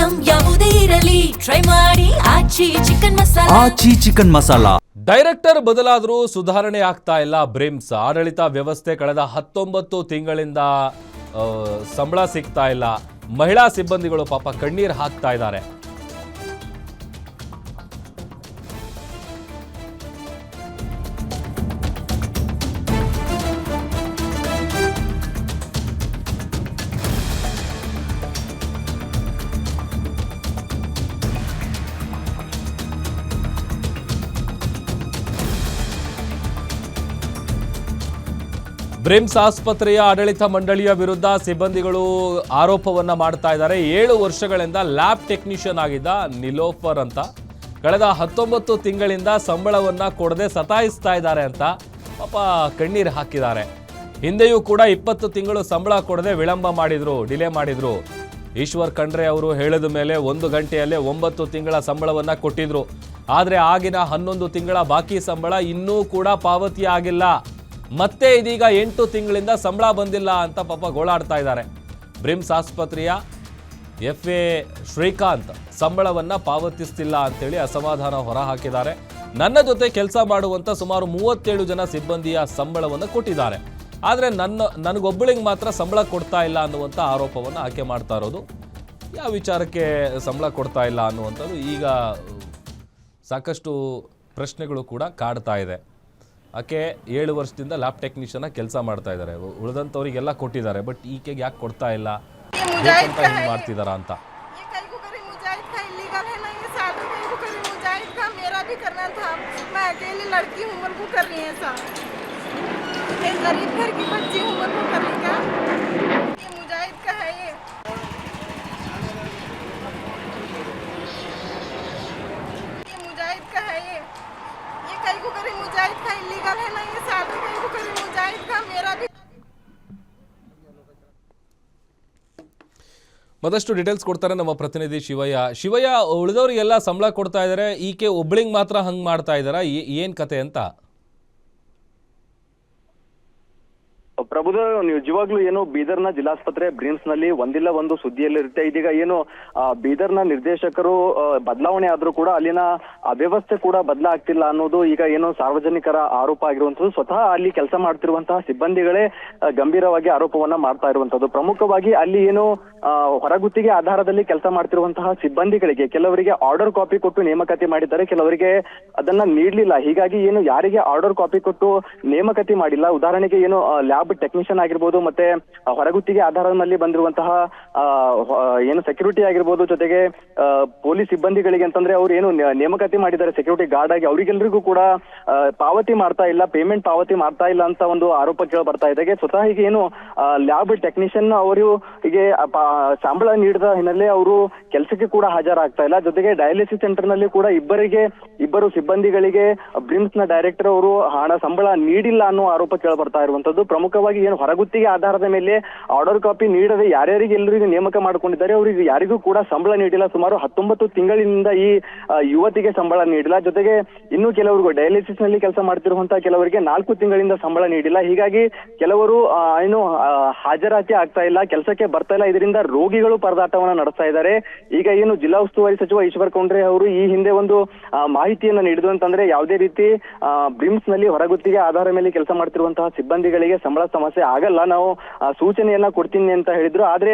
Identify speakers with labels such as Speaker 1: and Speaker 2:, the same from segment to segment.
Speaker 1: Item ಯಾವುದೇ ಇರಲಿ try ಮಾಡಿ ಆಚಿ ಚಿಕನ್ ಮಸಾಲಾ.
Speaker 2: ಆಚಿ ಚಿಕನ್ ಮಸಾಲಾ.
Speaker 3: ಡೈರೆಕ್ಟರ್ ಬದಲಾದರೂ ಸುಧಾರಣೆ ಆಗ್ತಾ ಇಲ್ಲ. ಬ್ರಿಮ್ಸ್ ಆಡಳಿತ ವ್ಯವಸ್ಥೆ ಕಳೆದ 19 ತಿಂಗಳಿಂದ ಸಂಬಳ ಸಿಗ್ತಾ ಇಲ್ಲ. ಮಹಿಳಾ ಸಿಬ್ಬಂದಿಗಳು ಪಾಪ ಕಣ್ಣೀರು ಹಾಕ್ತಾ ಇದ್ದಾರೆ. ಬ್ರಿಮ್ಸ್ ಆಸ್ಪತ್ರೆಯ ಆಡಳಿತ ಮಂಡಳಿಯ ವಿರುದ್ಧ ಸಿಬ್ಬಂದಿಗಳು ಆರೋಪವನ್ನ ಮಾಡ್ತಾ ಇದ್ದಾರೆ. 7 ವರ್ಷಗಳಿಂದ ಲ್ಯಾಬ್ ಟೆಕ್ನಿಷಿಯನ್ ಆಗಿದ್ದ ನಿಲೋಫರ್ ಅಂತ ಕಳೆದ 19 ತಿಂಗಳಿಂದ ಸಂಬಳವನ್ನ ಕೊಡದೆ ಸತಾಯಿಸ್ತಾ ಇದ್ದಾರೆ ಅಂತ ಪಾಪ ಕಣ್ಣೀರು ಹಾಕಿದ್ದಾರೆ. ಹಿಂದೆಯೂ ಕೂಡ 20 ತಿಂಗಳು ಸಂಬಳ ಕೊಡದೆ ವಿಳಂಬ ಮಾಡಿದ್ರು, ಡಿಲೇ ಮಾಡಿದ್ರು. ಈಶ್ವರ್ ಖಂಡ್ರೆ ಅವರು ಹೇಳಿದ ಮೇಲೆ 1 ಗಂಟೆಯಲ್ಲೇ 9 ತಿಂಗಳ ಸಂಬಳವನ್ನ ಕೊಟ್ಟಿದ್ರು. ಆದರೆ ಆಗಿನ 11 ತಿಂಗಳ ಬಾಕಿ ಸಂಬಳ ಇನ್ನೂ ಕೂಡ ಪಾವತಿ ಆಗಿಲ್ಲ. ಮತ್ತೆ ಇದೀಗ 8 ತಿಂಗಳಿಂದ ಸಂಬಳ ಬಂದಿಲ್ಲ ಅಂತ ಪಾಪ ಗೋಳಾಡ್ತಾ ಇದ್ದಾರೆ. ಬ್ರಿಮ್ಸ್ ಆಸ್ಪತ್ರೆಯ FA ಶ್ರೀಕಾಂತ್ ಸಂಬಳವನ್ನ ಪಾವತಿಸ್ತಿಲ್ಲ ಅಂತೇಳಿ ಅಸಮಾಧಾನ ಹೊರಹಾಕಿದ್ದಾರೆ. ನನ್ನ ಜೊತೆ ಕೆಲಸ ಮಾಡುವಂತ ಸುಮಾರು 37 ಜನ ಸಿಬ್ಬಂದಿಯ ಸಂಬಳವನ್ನು ಕೊಟ್ಟಿದ್ದಾರೆ. ಆದರೆ ನನಗೊಬ್ಬಳಿಗೆ ಮಾತ್ರ ಸಂಬಳ ಕೊಡ್ತಾ ಇಲ್ಲ ಅನ್ನುವಂಥ ಆರೋಪವನ್ನು ಆಕೆ ಮಾಡ್ತಾ ಇರೋದು. ಯಾವ ವಿಚಾರಕ್ಕೆ ಸಂಬಳ ಕೊಡ್ತಾ ಇಲ್ಲ ಅನ್ನುವಂಥದ್ದು ಈಗ ಸಾಕಷ್ಟು ಪ್ರಶ್ನೆಗಳು ಕೂಡ ಕಾಡ್ತಾ ಇದೆ. ಆಕೆ 7 ವರ್ಷದಿಂದ ಲ್ಯಾಬ್ ಟೆಕ್ನಿಷಿಯನ್ ಕೆಲಸ ಮಾಡ್ತಾ ಇದ್ದಾರೆ. ಉಳಿದಂಥವ್ರಿಗೆಲ್ಲ ಕೊಟ್ಟಿದ್ದಾರೆ. ಬಟ್ ಈಕೆಗೆ ಯಾಕೆ ಕೊಡ್ತಾ ಇಲ್ಲ, ಹಿಂಗೆ ಮಾಡ್ತಿದಾರ ಅಂತ. ಮತ್ತಷ್ಟು ಡೀಟೇಲ್ಸ್ ಕೊಡ್ತಾರೆ ನಮ್ಮ ಪ್ರತಿನಿಧಿ ಶಿವಯ್ಯ. ಉಳಿದವರಿಗೆಲ್ಲ ಸಂಬಳ ಕೊಡ್ತಾ ಇದ್ದಾರೆ, ಈಕೆ ಒಬ್ಳಿಗೆ ಮಾತ್ರ ಹಂಗೆ ಮಾಡ್ತಾ ಇದ್ದಾರಾ? ಏನ್ ಕತೆ ಅಂತ?
Speaker 4: ಪ್ರಭುದೇವ್, ನಿಜವಾಗ್ಲೂ ಏನು ಬೀದರ್ನ ಜಿಲ್ಲಾಸ್ಪತ್ರೆ ಬ್ರಿಮ್ಸ್ ನಲ್ಲಿ ಒಂದಿಲ್ಲ ಒಂದು ಸುದ್ದಿಯಲ್ಲಿರುತ್ತೆ. ಇದೀಗ ಏನು ಬೀದರ್ನ ನಿರ್ದೇಶಕರು ಬದಲಾವಣೆ ಆದ್ರೂ ಕೂಡ ಅಲ್ಲಿನ ಅವ್ಯವಸ್ಥೆ ಕೂಡ ಬದಲಾಗ್ತಿಲ್ಲ ಅನ್ನೋದು ಈಗ ಏನು ಸಾರ್ವಜನಿಕರ ಆರೋಪ ಆಗಿರುವಂತದ್ದು. ಸ್ವತಃ ಅಲ್ಲಿ ಕೆಲಸ ಮಾಡ್ತಿರುವಂತಹ ಸಿಬ್ಬಂದಿಗಳೇ ಗಂಭೀರವಾಗಿ ಆರೋಪವನ್ನ ಮಾಡ್ತಾ ಇರುವಂತದ್ದು. ಪ್ರಮುಖವಾಗಿ ಅಲ್ಲಿ ಏನು ಹೊರಗುತ್ತಿಗೆ ಆಧಾರದಲ್ಲಿ ಕೆಲಸ ಮಾಡ್ತಿರುವಂತಹ ಸಿಬ್ಬಂದಿಗಳಿಗೆ ಕೆಲವರಿಗೆ ಆರ್ಡರ್ ಕಾಪಿ ಕೊಟ್ಟು ನೇಮಕಾತಿ ಮಾಡಿದ್ದಾರೆ, ಕೆಲವರಿಗೆ ಅದನ್ನ ನೀಡ್ಲಿಲ್ಲ. ಹೀಗಾಗಿ ಏನು ಯಾರಿಗೆ ಆರ್ಡರ್ ಕಾಪಿ ಕೊಟ್ಟು ನೇಮಕಾತಿ ಮಾಡಿಲ್ಲ, ಉದಾಹರಣೆಗೆ ಏನು ಲ್ಯಾಬ್ ಟೆಕ್ನಿಷಿಯನ್ ಆಗಿರ್ಬೋದು, ಮತ್ತೆ ಹೊರಗುತ್ತಿಗೆ ಆಧಾರದ ಮೇಲೆ ಬಂದಿರುವಂತಹ ಏನು ಸೆಕ್ಯೂರಿಟಿ ಆಗಿರ್ಬೋದು, ಜೊತೆಗೆ ಪೊಲೀಸ್ ಸಿಬ್ಬಂದಿಗಳಿಗೆ ಅಂತಂದ್ರೆ ಅವ್ರು ಏನು ನೇಮಕಾತಿ ಮಾಡಿದ್ದಾರೆ ಸೆಕ್ಯೂರಿಟಿ ಗಾರ್ಡ್ ಆಗಿ, ಅವರಿಗೆಲ್ಲರಿಗೂ ಕೂಡ ಪಾವತಿ ಮಾಡ್ತಾ ಇಲ್ಲ, ಪೇಮೆಂಟ್ ಪಾವತಿ ಮಾಡ್ತಾ ಇಲ್ಲ ಅಂತ ಒಂದು ಆರೋಪ ಕೇಳಿ ಬರ್ತಾ ಇದೆ. ಸ್ವತಃ ಈಗ ಏನು ಲ್ಯಾಬ್ ಟೆಕ್ನಿಷಿಯನ್ ಅವರು ಹೀಗೆ ಸಂಬಳ ನೀಡಿದ ಹಿನ್ನೆಲೆ ಅವರು ಕೆಲಸಕ್ಕೆ ಕೂಡ ಹಾಜರಾಗ್ತಾ ಇಲ್ಲ. ಜೊತೆಗೆ ಡಯಾಲಿಸಿಸ್ ಸೆಂಟರ್ ನಲ್ಲಿ ಕೂಡ ಇಬ್ಬರು ಸಿಬ್ಬಂದಿಗಳಿಗೆ ಬ್ರಿಮ್ಸ್ ನ ಡೈರೆಕ್ಟರ್ ಅವರು ಸಂಬಳ ನೀಡಿಲ್ಲ ಅನ್ನೋ ಆರೋಪ ಕೇಳಿ ಬರ್ತಾ ಇರುವಂತದ್ದು. ಪ್ರಮುಖವಾಗಿ ಏನು ಹೊರಗುತ್ತಿಗೆ ಆಧಾರದ ಮೇಲೆ ಆರ್ಡರ್ ಕಾಪಿ ನೀಡದೆ ಯಾರ್ಯಾರಿಗೆ ಎಲ್ಲರಿಗೂ ನೇಮಕ ಮಾಡಿಕೊಂಡಿದ್ದಾರೆ ಅವರಿಗೆ ಯಾರಿಗೂ ಕೂಡ ಸಂಬಳ ನೀಡಿಲ್ಲ. ಸುಮಾರು 19 ತಿಂಗಳಿನಿಂದ ಈ ಯುವತಿಗೆ ಸಂಬಳ ನೀಡಿಲ್ಲ. ಜೊತೆಗೆ ಇನ್ನು ಕೆಲವರಿಗೂ ಡಯಾಲಿಸಿಸ್ ನಲ್ಲಿ ಕೆಲಸ ಮಾಡ್ತಿರುವಂತಹ ಕೆಲವರಿಗೆ 4 ತಿಂಗಳಿಂದ ಸಂಬಳ ನೀಡಿಲ್ಲ. ಹೀಗಾಗಿ ಕೆಲವರು ಏನು ಹಾಜರಾತಿ ಆಗ್ತಾ ಇಲ್ಲ, ಕೆಲಸಕ್ಕೆ ಬರ್ತಾ ಇಲ್ಲ. ಇದರಿಂದ ರೋಗಿಗಳು ಪರದಾಟವನ್ನ ನಡೆಸ್ತಾ ಇದ್ದಾರೆ. ಈಗ ಏನು ಜಿಲ್ಲಾ ಉಸ್ತುವಾರಿ ಸಚಿವ ಈಶ್ವರ್ ಖಂಡ್ರೆ ಅವರು ಈ ಹಿಂದೆ ಒಂದು ಮಾಹಿತಿಯನ್ನ ನೀಡಿದ್ರು ಅಂತಂದ್ರೆ ಯಾವುದೇ ರೀತಿ ಬ್ರಿಮ್ಸ್ ನಲ್ಲಿ ಹೊರಗುತ್ತಿಗೆ ಆಧಾರ ಮೇಲೆ ಕೆಲಸ ಮಾಡ್ತಿರುವಂತಹ ಸಿಬ್ಬಂದಿಗಳಿಗೆ ಸಂಬಳ ಸಮಸ್ಯೆ ಆಗಲ್ಲ, ನಾವು ಸೂಚನೆಯನ್ನ ಕೊಡ್ತೀನಿ ಅಂತ ಹೇಳಿದ್ರು. ಆದ್ರೆ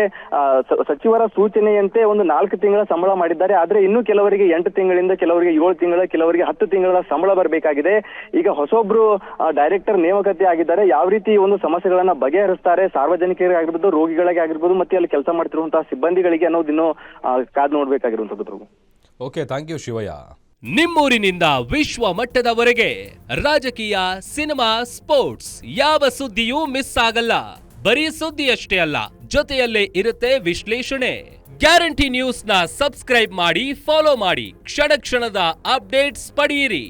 Speaker 4: ಸಚಿವರ ಸೂಚನೆಯಂತೆ ಒಂದು 4 ತಿಂಗಳ ಸಂಬಳ ಮಾಡಿದ್ದಾರೆ. ಆದ್ರೆ ಇನ್ನು ಕೆಲವರಿಗೆ 8 ತಿಂಗಳಿಂದ, ಕೆಲವರಿಗೆ 7 ತಿಂಗಳ, ಕೆಲವರಿಗೆ 10 ತಿಂಗಳ ಸಂಬಳ ಬರಬೇಕಾಗಿದೆ. ಈಗ ಹೊಸೊಬ್ರು ಡೈರೆಕ್ಟರ್ ನೇಮಕಾತಿ ಆಗಿದ್ದಾರೆ. ಯಾವ ರೀತಿ ಒಂದು ಸಮಸ್ಯೆಗಳನ್ನ ಬಗೆಹರಿಸ್ತಾರೆ ಸಾರ್ವಜನಿಕರಿಗೆ ಆಗಿರ್ಬೋದು, ರೋಗಿಗಳಿಗೆ ಆಗಿರ್ಬೋದು, ಮತ್ತೆ ಅಲ್ಲಿ ಕೆಲಸ ಮಾಡ್ತಿರುವಂತಹ ಸಿಬ್ಬಂದಿಗಳಿಗೆ ಅನ್ನೋದಿನ್ನು ಕಾದು ನೋಡ್ಬೇಕಾಗಿರುವಂತದ್ದು.
Speaker 3: Okay, thank you Shivayya.
Speaker 5: ನಿಮ್ಮೂರಿನಿಂದ ವಿಶ್ವ ಮಟ್ಟದವರೆಗೆ ರಾಜಕೀಯ, ಸಿನಿಮಾ, ಸ್ಪೋರ್ಟ್ಸ್ ಯಾವ ಸುದ್ದಿಯೂ ಮಿಸ್ ಆಗಲ್ಲ. ಬರೀ ಸುದ್ದಿಯಷ್ಟೇ ಅಲ್ಲ, ಜೊತೆಯಲ್ಲೇ ಇರುತ್ತೆ ವಿಶ್ಲೇಷಣೆ. ಗ್ಯಾರಂಟಿ ನ್ಯೂಸ್ ನ ಸಬ್ಸ್ಕ್ರೈಬ್ ಮಾಡಿ, ಫಾಲೋ ಮಾಡಿ, ಕ್ಷಣ ಕ್ಷಣದ ಅಪ್ಡೇಟ್ಸ್ ಪಡೆಯಿರಿ.